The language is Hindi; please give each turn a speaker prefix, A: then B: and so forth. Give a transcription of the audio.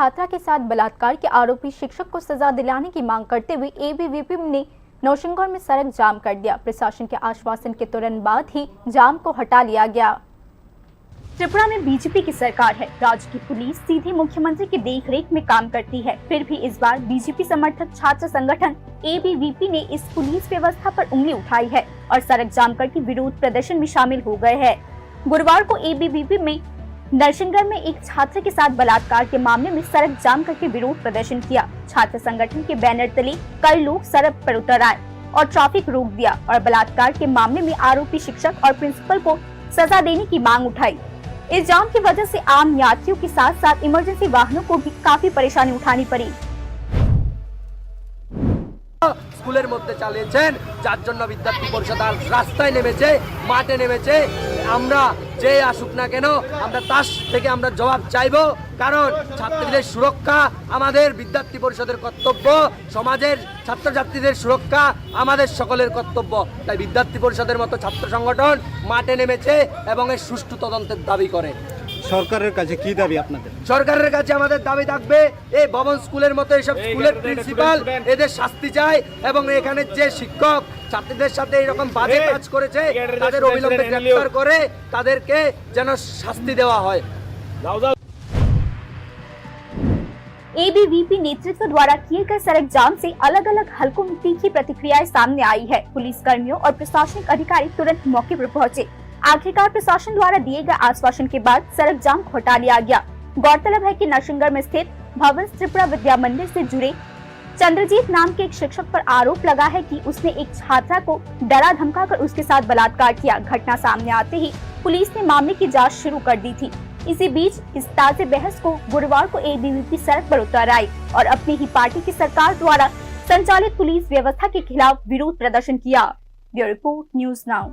A: छात्रा के साथ बलात्कार के आरोपी शिक्षक को सजा दिलाने की मांग करते हुए एबीवीपी ने नौशंगौर में सड़क जाम कर दिया। प्रशासन के आश्वासन के तुरंत बाद ही जाम को हटा लिया गया। त्रिपुरा में बीजेपी की सरकार है। राज्य की पुलिस सीधे मुख्यमंत्री की देखरेख में काम करती है। फिर भी इस बार बीजेपी समर्थक छात्र संगठन एबीवीपी ने इस पुलिस व्यवस्था पर उंगली उठाई है और सड़क जाम करके विरोध प्रदर्शन में शामिल हो गए हैं। गुरुवार को एबीवीपी में नरसिंहगढ़ में एक छात्र के साथ बलात्कार के मामले में सड़क जाम करके विरोध प्रदर्शन किया। छात्र संगठन के बैनर तले कई लोग सड़क पर उतर आए और ट्रैफिक रोक दिया और बलात्कार के मामले में आरोपी शिक्षक और प्रिंसिपल को सजा देने की मांग उठाई। इस जाम की वजह से आम यात्रियों के साथ साथ इमरजेंसी वाहनों को भी काफी परेशानी उठानी पड़ी।
B: স্কুলের মধ্যে চালিয়েছেন, যার জন্য বিদ্যার্থী পরিষদ রাস্তায় নেমেছে, মাঠে নেমেছে। আমরা যে আসুক না কেন আমরা তার থেকে আমরা জবাব চাইবো, কারণ ছাত্রীদের সুরক্ষা আমাদের বিদ্যার্থী পরিষদের কর্তব্য, সমাজের ছাত্রছাত্রীদের সুরক্ষা আমাদের সকলের কর্তব্য। তাই বিদ্যার্থী পরিষদের মতো ছাত্র সংগঠন মাঠে নেমেছে এবং এর সুষ্ঠু তদন্তের দাবি করে।
C: সরকারের কাছে কি দাবি আপনাদের?
B: সরকারের কাছে আমাদের দাবি থাকবে, এই ভবন স্কুলের মতো এইসব স্কুলের প্রিন্সিপাল এদের শাস্তি চাই এবং এখানে যে শিক্ষক ছাত্রীদের সাথে এরকম বাজে কাজ করেছে তাদের অবিলম্বে গ্রেফতার করে তাদেরকে যেন শাস্তি দেওয়া হয়।
A: एबीवीपी नेतृत्व द्वारा किए गए सड़क जाम से अलग अलग हलकों में तीखी प्रतिक्रियाएं सामने आई है। पुलिस कर्मियों और प्रशासनिक अधिकारी तुरंत मौके पर पहुंचे। आखिरकार प्रशासन द्वारा दिए गए आश्वासन के बाद सड़क जाम को हटा लिया गया। गौरतलब है कि नरसिंहगढ़ में स्थित भवन त्रिपुरा विद्या मंदिर से जुड़े चंद्रजीत नाम के एक शिक्षक पर आरोप लगा है कि उसने एक छात्रा को डरा धमकाकर उसके साथ बलात्कार किया। घटना सामने आते ही पुलिस ने मामले की जांच शुरू कर दी थी। इसी बीच इस ताजे बहस को गुरुवार को एबीवीपी सड़क पर उतर आई और अपनी ही पार्टी की सरकार द्वारा संचालित पुलिस व्यवस्था के खिलाफ विरोध प्रदर्शन किया। Bureau report, news now.